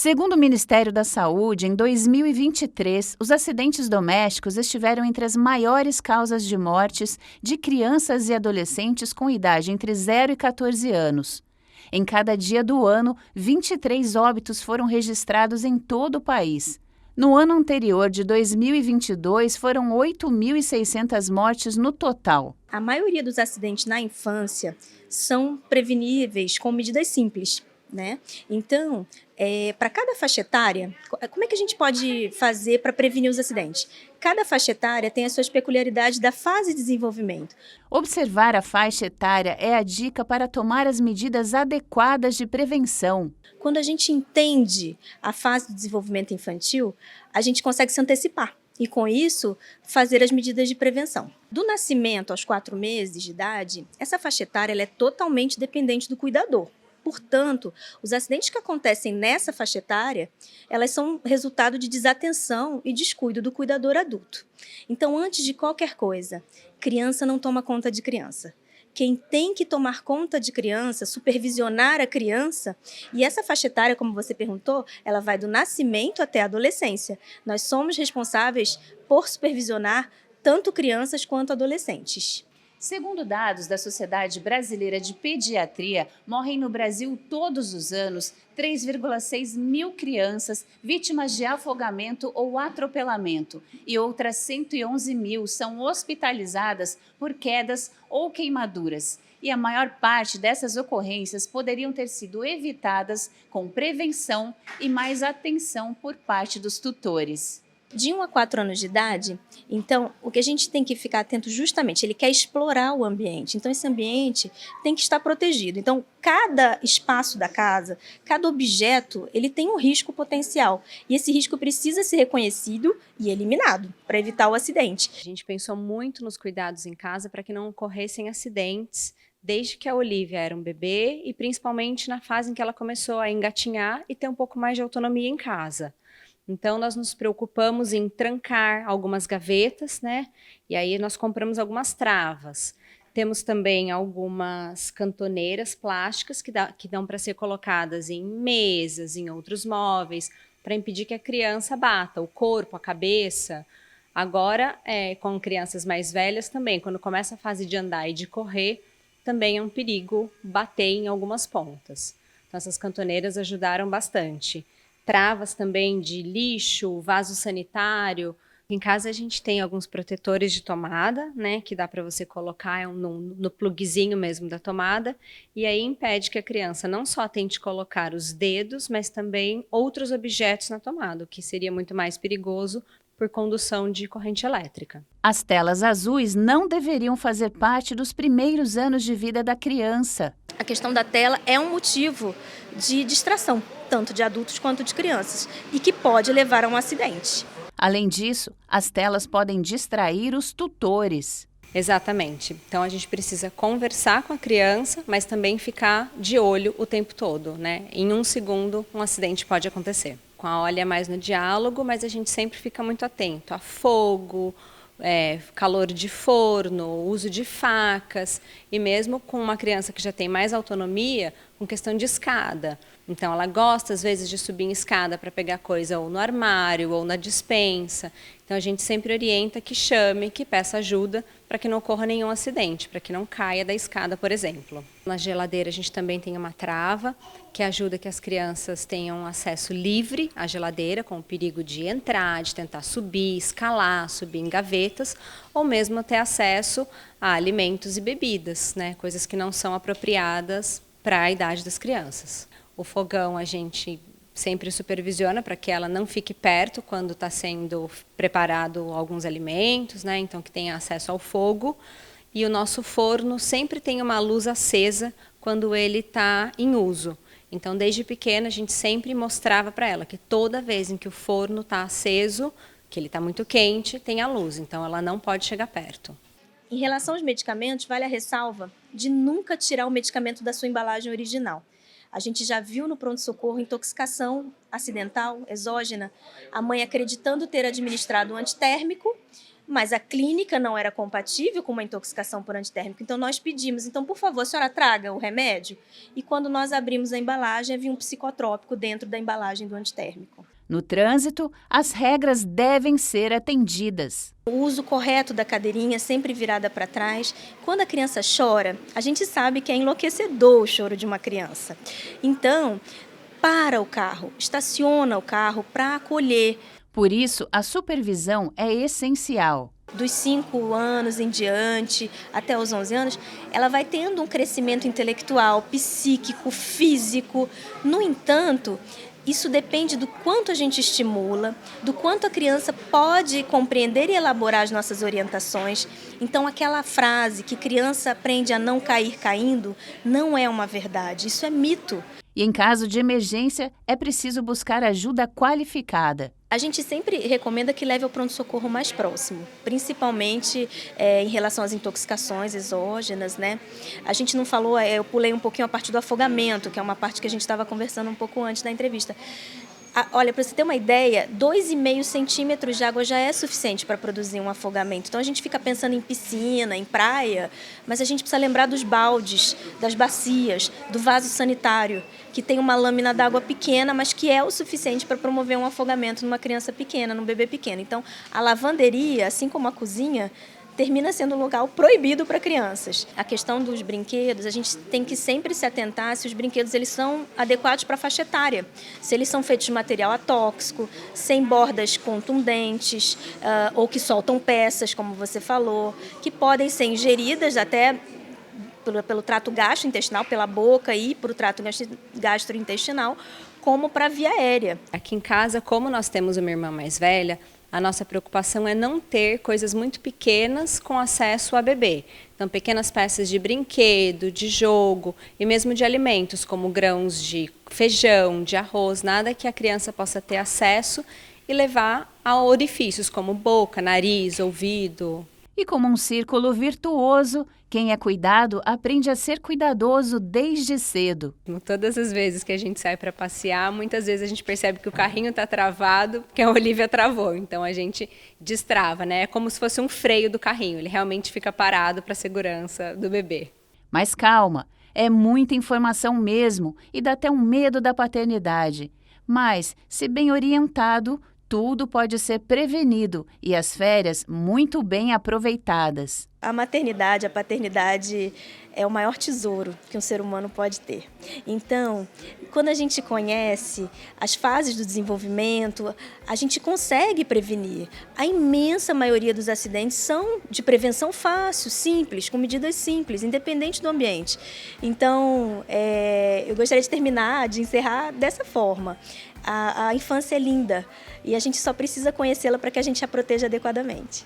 Segundo o Ministério da Saúde, em 2023, os acidentes domésticos estiveram entre as maiores causas de mortes de crianças e adolescentes com idade entre 0 e 14 anos. Em cada dia do ano, 23 óbitos foram registrados em todo o país. No ano anterior, de 2022, foram 8.600 mortes no total. A maioria dos acidentes na infância são preveníveis com medidas simples, né? Então, para cada faixa etária, como é que a gente pode fazer para prevenir os acidentes? Cada faixa etária tem as suas peculiaridades da fase de desenvolvimento. Observar a faixa etária é a dica para tomar as medidas adequadas de prevenção. Quando a gente entende a fase do desenvolvimento infantil, a gente consegue se antecipar e, com isso, fazer as medidas de prevenção. Do nascimento aos 4 meses de idade, essa faixa etária ela é totalmente dependente do cuidador. Portanto, os acidentes que acontecem nessa faixa etária, elas são resultado de desatenção e descuido do cuidador adulto. Então, antes de qualquer coisa, criança não toma conta de criança. Quem tem que tomar conta de criança, supervisionar a criança, e essa faixa etária, como você perguntou, ela vai do nascimento até a adolescência. Nós somos responsáveis por supervisionar tanto crianças quanto adolescentes. Segundo dados da Sociedade Brasileira de Pediatria, morrem no Brasil todos os anos 3,6 mil crianças vítimas de afogamento ou atropelamento e outras 111 mil são hospitalizadas por quedas ou queimaduras. E a maior parte dessas ocorrências poderiam ter sido evitadas com prevenção e mais atenção por parte dos tutores. De 1 a 4 anos de idade, então, o que a gente tem que ficar atento justamente, ele quer explorar o ambiente. Então, esse ambiente tem que estar protegido. Então, cada espaço da casa, cada objeto, ele tem um risco potencial. E esse risco precisa ser reconhecido e eliminado para evitar o acidente. A gente pensou muito nos cuidados em casa para que não ocorressem acidentes, desde que a Olivia era um bebê e principalmente na fase em que ela começou a engatinhar e ter um pouco mais de autonomia em casa. Então, nós nos preocupamos em trancar algumas gavetas, né? E aí nós compramos algumas travas. Temos também algumas cantoneiras plásticas que dão para ser colocadas em mesas, em outros móveis, para impedir que a criança bata o corpo, a cabeça. Agora, com crianças mais velhas também, quando começa a fase de andar e de correr, também é um perigo bater em algumas pontas. Então, essas cantoneiras ajudaram bastante. Travas também de lixo, vaso sanitário. Em casa a gente tem alguns protetores de tomada, né, que dá para você colocar no plugzinho mesmo da tomada, e aí impede que a criança não só tente colocar os dedos, mas também outros objetos na tomada, o que seria muito mais perigoso por condução de corrente elétrica. As telas azuis não deveriam fazer parte dos primeiros anos de vida da criança. A questão da tela é um motivo de distração, tanto de adultos quanto de crianças, e que pode levar a um acidente. Além disso, as telas podem distrair os tutores. Exatamente. Então, a gente precisa conversar com a criança, mas também ficar de olho o tempo todo, né? Em 1 segundo, um acidente pode acontecer. Com a Olha é mais no diálogo, mas a gente sempre fica muito atento a fogo, calor de forno, uso de facas, e mesmo com uma criança que já tem mais autonomia, com questão de escada. Então, ela gosta, às vezes, de subir em escada para pegar coisa ou no armário ou na despensa. Então, a gente sempre orienta que chame, que peça ajuda para que não ocorra nenhum acidente, para que não caia da escada, por exemplo. Na geladeira, a gente também tem uma trava que ajuda que as crianças tenham acesso livre à geladeira, com o perigo de entrar, de tentar subir, escalar, subir em gavetas, ou mesmo ter acesso a alimentos e bebidas, né? Coisas que não são apropriadas para a idade das crianças. O fogão a gente sempre supervisiona para que ela não fique perto quando está sendo preparado alguns alimentos, né? Então que tenha acesso ao fogo. E o nosso forno sempre tem uma luz acesa quando ele está em uso. Então, desde pequena, a gente sempre mostrava para ela que toda vez em que o forno está aceso, que ele está muito quente, tem a luz. Então, ela não pode chegar perto. Em relação aos medicamentos, vale a ressalva de nunca tirar o medicamento da sua embalagem original. A gente já viu no pronto-socorro intoxicação acidental, exógena, a mãe acreditando ter administrado um antitérmico, mas a clínica não era compatível com uma intoxicação por antitérmico. Então, nós pedimos, então, por favor, a senhora traga o remédio. E quando nós abrimos a embalagem, havia um psicotrópico dentro da embalagem do antitérmico. No trânsito, as regras devem ser atendidas. O uso correto da cadeirinha, sempre virada para trás. Quando a criança chora, a gente sabe que é enlouquecedor o choro de uma criança. Então, para o carro, estaciona o carro para acolher. Por isso, a supervisão é essencial. Dos 5 anos em diante, até os 11 anos, ela vai tendo um crescimento intelectual, psíquico, físico. No entanto, isso depende do quanto a gente estimula, do quanto a criança pode compreender e elaborar as nossas orientações. Então, aquela frase que criança aprende a não cair caindo não é uma verdade, isso é mito. E em caso de emergência, é preciso buscar ajuda qualificada. A gente sempre recomenda que leve ao pronto-socorro mais próximo, principalmente em relação às intoxicações exógenas, né? A gente não falou, eu pulei um pouquinho a parte do afogamento, que é uma parte que a gente estava conversando um pouco antes da entrevista. Olha, para você ter uma ideia, 2,5 centímetros de água já é suficiente para produzir um afogamento. Então, a gente fica pensando em piscina, em praia, mas a gente precisa lembrar dos baldes, das bacias, do vaso sanitário, que tem uma lâmina d'água pequena, mas que é o suficiente para promover um afogamento numa criança pequena, num bebê pequeno. Então, a lavanderia, assim como a cozinha, termina sendo um local proibido para crianças. A questão dos brinquedos, a gente tem que sempre se atentar se os brinquedos eles são adequados para a faixa etária. Se eles são feitos de material atóxico, sem bordas contundentes, ou que soltam peças, como você falou, que podem ser ingeridas até pelo trato gastrointestinal, pela boca e para o trato gastrointestinal, como para a via aérea. Aqui em casa, como nós temos uma irmã mais velha, a nossa preocupação é não ter coisas muito pequenas com acesso a bebê. Então, pequenas peças de brinquedo, de jogo e mesmo de alimentos, como grãos de feijão, de arroz, nada que a criança possa ter acesso e levar a orifícios como boca, nariz, ouvido. E como um círculo virtuoso, quem é cuidado aprende a ser cuidadoso desde cedo. Todas as vezes que a gente sai para passear, muitas vezes a gente percebe que o carrinho está travado, porque a Olivia travou. Então a gente destrava, né? É como se fosse um freio do carrinho, ele realmente fica parado para a segurança do bebê. Mas calma, é muita informação mesmo e dá até um medo da paternidade. Mas, se bem orientado, tudo pode ser prevenido e as férias muito bem aproveitadas. A maternidade, a paternidade é o maior tesouro que um ser humano pode ter. Então, quando a gente conhece as fases do desenvolvimento, a gente consegue prevenir. A imensa maioria dos acidentes são de prevenção fácil, simples, com medidas simples, independente do ambiente. Então, eu gostaria de encerrar dessa forma. A infância é linda e a gente só precisa conhecê-la para que a gente a proteja adequadamente.